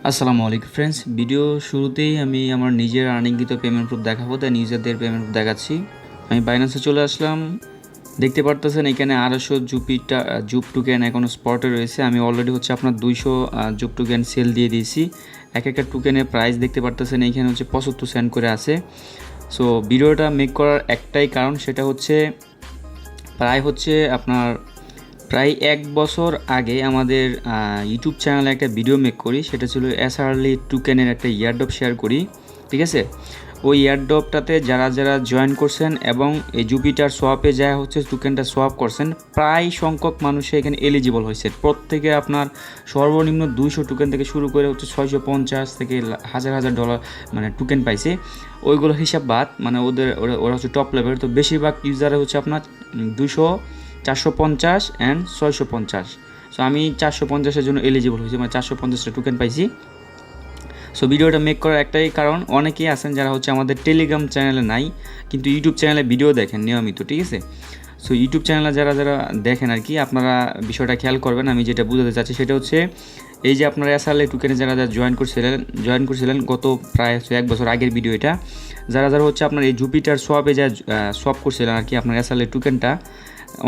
আসসালামু আলাইকুম friends, video শুরুতেই আমি আমার নিজের আর্নিংকৃত পেমেন্ট প্রুফ দেখাবো, তাই ইউজারদের পেমেন্ট প্রুফ দেখাচ্ছি। আমি বাইন্যান্সে চলে আসলাম। দেখতে পারতেছেন এখানে 250 জুপ টোকেন এখনও স্পটে রয়েছে। আমি অলরেডি হচ্ছে আপনার 200 জুপ টোকেন সেল দিয়ে দিয়েছি। এক একটা টোকেনের প্রাইস দেখতে পারতেছেন এইখানে হচ্ছে 75 সেন্ট করে আছে। সো ভিডিওটা মেক করার একটাই কারণ, সেটা হচ্ছে প্রায় 1 বছর আগে আমাদের ইউটিউব চ্যানেলে একটা ভিডিও মেক করি, সেটা ছিল এসআরলি টোকেনের একটা ইয়ারড্রপ শেয়ার করি। ঠিক আছে, ওই ইয়ারড্রপটাতে যারা যারা জয়েন করছেন এবং এই জুপিটার সোয়াপে যা হচ্ছে টোকেনটা সোয়াপ করছেন, প্রায় সংখ্যক মানুষে এখানে এলিজিবল হয়েছে। প্রত্যেকে আপনার সর্বনিম্ন 200 টোকেন থেকে শুরু করে হচ্ছে 650 থেকে হাজার হাজার ডলার মানে টোকেন পাইছে। ওইগুলো হিসাব বাদ, মানে ওরা হচ্ছে টপ লেভেল। তো বেশিরভাগ ইউজারে হচ্ছে আপনার 200, 450 অ্যান্ড 650। সো আমি 450-এর জন্য এলিজিবল হয়েছি, মানে 450টা টোকেন পাইছি। সো ভিডিওটা মেক করার একটাই কারণ, অনেকেই আছেন যারা হচ্ছে আমাদের টেলিগ্রাম চ্যানেলে নাই কিন্তু ইউটিউব চ্যানেলে ভিডিও দেখেন নিয়মিত। ঠিক আছে, সো ইউটিউব চ্যানেলে যারা যারা দেখেন আর কি, আপনারা বিষয়টা খেয়াল করবেন। আমি যেটা বুঝাতে চাচ্ছি সেটা হচ্ছে এই যে আপনারা এসআরএল টোকেনে যারা যারা জয়েন করছিলেন গত প্রায় 1 বছর আগের ভিডিও এটা, যারা যারা হচ্ছে আপনার এই জুপিটার সোয়াপে যা সোয়াপ করছিলেন আর কি আপনার এসআরএল টোকেনটা,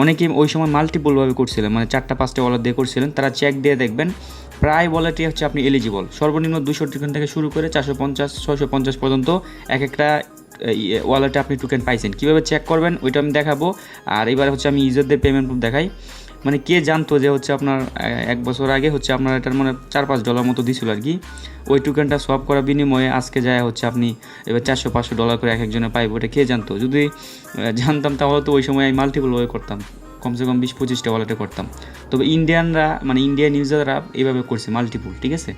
অনেকেই ওই সময় মাল্টিপলভাবে করছিলেন, মানে 4টা-5টা ওয়ালেট দিয়ে করছিলেন। তারা চেক দিয়ে দেখবেন প্রায় ওয়ালেটে হচ্ছে আপনি এলিজিবল। সর্বনিম্ন 200 টোকেন থেকে শুরু করে 450, 650 পর্যন্ত এক একটা ওয়ালেটে আপনি টোকেন পাইছেন। কীভাবে চেক করবেন ওইটা আমি দেখাবো। আর এবার হচ্ছে আমি ইউজারদের পেমেন্ট প্রুফ দেখাই। মানে কে জানতো যে হচ্ছে আপনার 1 বছর আগে হচ্ছে আপনার এটার মানে $4-5 মতো দিছিল আর কি। ওই টোকেনটা সোয়াপ করার বিনিময়ে আজকে যায় হচ্ছে আপনি এবার $400-500 করে এক একজনে পাইব। ওটা কে জানতো? যদি জানতাম তাহলে তো ওই সময় আমি মাল্টিপল ওয়ে করতাম, কমসে কম 20-25টা ওয়ালেটে করতাম। তবে ইন্ডিয়ান ইউজাররা এইভাবে করছে মাল্টিপল। ঠিক আছে,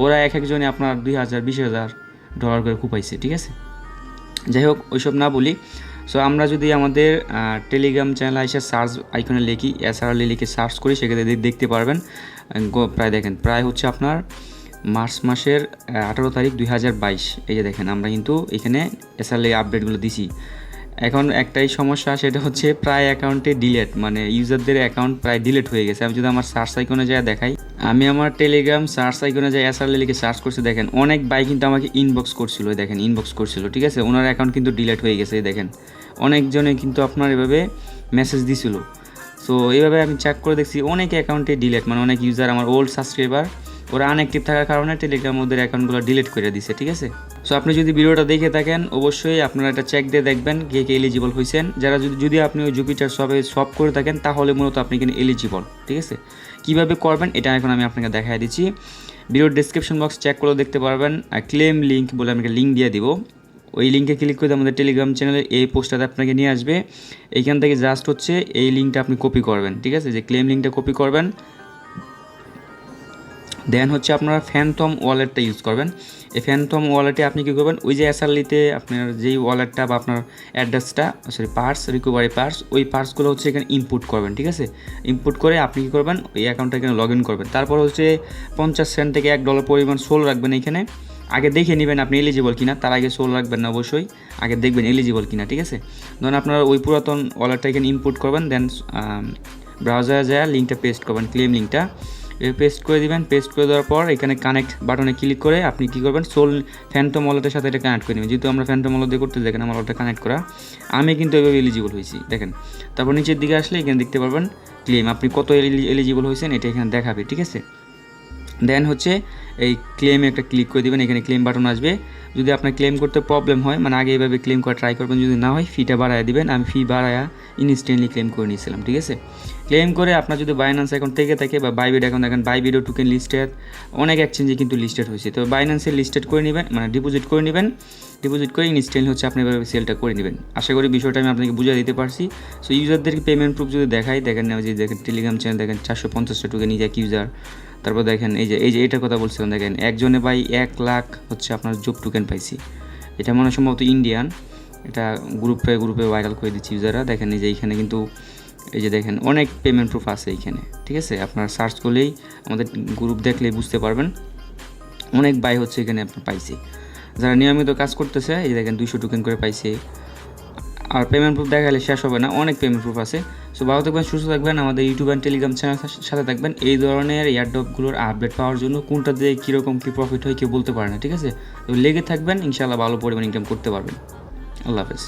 ওরা এক একজনে আপনার $2,000-20,000 করে খুপাইছে। ঠিক আছে, যাই হোক ওইসব না বলি। সো আমরা যদি আমাদের টেলিগ্রাম চ্যানেল এসে সার্চ আইকনে লিখি, এসআরএল লিখে সার্চ করি, সেক্ষেত্রে দেখতে পারবেন প্রায় হচ্ছে আপনার মার্চ মাসের 18 তারিখ 2022। এই যে দেখেন আমরা কিন্তু এখানে এসআরএল আপডেটগুলো দিছি। এখন একটাই সমস্যা, সেটা হচ্ছে প্রায় অ্যাকাউন্টে ডিলেট, মানে ইউজারদের অ্যাকাউন্ট প্রায় ডিলেট হয়ে গেছে। আমি যদি আমার সার্চ আইকনে যায় দেখাই, আমি আমার টেলিগ্রাম সার্চ আইকনে যাই এসআরএল লিখে সার্চ করছি, দেখেন অনেক ভাই কিন্তু আমাকে ইনবক্স করছিল। ঠিক আছে, ওনার অ্যাকাউন্ট কিন্তু ডিলেট হয়ে গেছে। দেখেন অনেকজনে কিন্তু আপনার এভাবে মেসেজ দিছিল। সো এইভাবে আমি চেক করে দেখছি অনেক অ্যাকাউন্টে ডিলেট, মানে অনেক ইউজার আমার ওল্ড সাবস্ক্রাইবার, ওরা আনঅ্যাক্টিভ থাকার কারণে টেলিগ্রাম ওদের অ্যাকাউন্টগুলো ডিলিট করে দিছে। ঠিক আছে, সো আপনি যদি ভিডিওটা দেখে থাকেন অবশ্যই আপনারা এটা চেক দিয়ে দেখবেন কে কে এলিজিবল হয়েছেন। যারা যদি আপনি ওই জুপিটার সব করে থাকেন তাহলে মূলত আপনি কিন্তু এলিজিবল। ঠিক আছে, কীভাবে করবেন এটা এখন আমি আপনাকে দেখাই দিচ্ছি। ভিডিওর ডেসক্রিপশন বক্স চেক করে দেখতে পারবেন, ক্লেম লিঙ্ক বলে আমি একটা লিঙ্ক দিয়ে দিব। ওই লিঙ্কে ক্লিক করে আমাদের টেলিগ্রাম চ্যানেলের এই পোস্টটাতে আপনাকে নিয়ে আসবে। এইখান থেকে জাস্ট হচ্ছে এই লিঙ্কটা আপনি কপি করবেন। ঠিক আছে, যে ক্লেম লিঙ্কটা কপি করবেন, দেন হচ্ছে আপনারা ফ্যান্টম ওয়ালেটটা ইউজ করবেন। এই ফ্যান্টম ওয়ালেটে আপনি কী করবেন, ওই যে এসআরলিতে আপনার যেই ওয়ালেটটা বা আপনার অ্যাড্রেসটা রিকভারি পার্স, ওই পার্সগুলো হচ্ছে এখানে ইনপুট করবেন। ঠিক আছে, ইনপুট করে আপনি কী করবেন, ওই অ্যাকাউন্টটা এখানে লগ ইন করবেন। তারপর হচ্ছে 50 সেন্ট থেকে $1 পরিমাণ সোল রাখবেন এখানে। আগে দেখে নেবেন আপনি এলিজিবল কিনা, তার আগে সোল রাখবেন না, অবশ্যই আগে দেখবেন এলিজিবল কিনা। ঠিক আছে, ধরুন আপনারা ওই পুরাতন ওয়ালেটটা এখানে ইনপুট করবেন, দেন ব্রাউজারে যায় লিঙ্কটা পেস্ট করবেন, ক্লেম লিঙ্কটা পেস্ট করে দিবেন। পেস্ট করে দেওয়ার পর এখানে কানেক্ট বাটনে ক্লিক করে আপনি কী করবেন, ফ্যান্টম ওয়ালেটের সাথে এটা কানেক্ট করে নেবেন। যেহেতু আমরা ফ্যান্টম ওয়ালেট দিয়ে করতে দেখেন আমার ওয়ালেটটা কানেক্ট করা, আমি কিন্তু এভাবে এলিজিবল হয়েছি। দেখেন, তারপর নিচের দিকে আসলে এখানে দেখতে পারবেন ক্লেম, আপনি কত এলিজিবল হয়েছেন এটা এখানে দেখাবে। ঠিক আছে, দেন হচ্ছে এই ক্লেমে একটা ক্লিক করে দেবেন, এখানে ক্লেম বাটন আসবে। যদি আপনার ক্লেম করতে প্রবলেম হয়, মানে আগে এইভাবে ক্লেম করা ট্রাই করবেন, যদি না হয় ফিটা বাড়ায় দিবেন। আমি ফি বাড়ায়া ইনস্ট্যান্টলি ক্লেম করে নিয়েছিলাম। ঠিক আছে, ক্লেম করে আপনার যদি বাইন্যান্স অ্যাকাউন্ট থেকে থাকে বা বাইবিট অ্যাকাউন্ট দেখেন, বাইবিটও টোকেন লিস্টেড, অনেক এক্সচেঞ্জে কিন্তু লিস্টেড হয়েছে। তো বাইন্যান্সে লিস্টেড করে নেবেন, মানে ডিপোজিট করে নেবেন। ডিপোজিট করে ইনস্ট্যান্টলি হচ্ছে আপনি এভাবে সেলটা করে নেবেন। আশা করি বিষয়টা আমি আপনাকে বুঝিয়ে দিতে পারছি। সো ইউজারদেরকে পেমেন্ট প্রুফ যদি দেখাই, দেখেন যে দেখেন টেলিগ্রাম চ্যানেল দেখেন 450টা টোকেন নিজে এক ইউজার। তারপর দেখেন এই যে এটার কথা বলছিলাম, দেখেন একজনে ভাই 1 লাখ হচ্ছে আপনার জব টোকেন পাইছি। এটা মনে হয় সম্ভবত ইন্ডিয়ান, এটা গ্রুপে ভাইরাল করে দিচ্ছি ইউজাররা। দেখেন এই যে এইখানে কিন্তু এই যে দেখেন অনেক পেমেন্ট প্রুফ আছে এইখানে। ঠিক আছে, আপনার সার্চ করলেই আমাদের গ্রুপ দেখলেই বুঝতে পারবেন অনেক বাই হচ্ছে এখানে আপনার পাইছে। যারা নিয়মিত কাজ করতেছে এই দেখেন 200 টোকেন করে পাইছে। আর পেমেন্ট প্রুফ দেখালে শেষ হবে না, অনেক পেমেন্ট প্রুফ আছে। সো ভালো থাকবেন, সুস্থ থাকবেন, আমাদের ইউটিউব অ্যান্ড টেলিগ্রাম চ্যানেল সাথে থাকবেন। এই ধরনের এয়ারড্রপগুলোর আপডেট পাওয়ার জন্য কোনটা দিয়ে কীরকম কী প্রফিট হয় কেউ বলতে পারে না, ঠিক আছে? তো লেগে থাকবেন, ইনশাআল্লাহ ভালো পরিমাণ ইনকাম করতে পারবেন। আল্লাহ হাফেজ।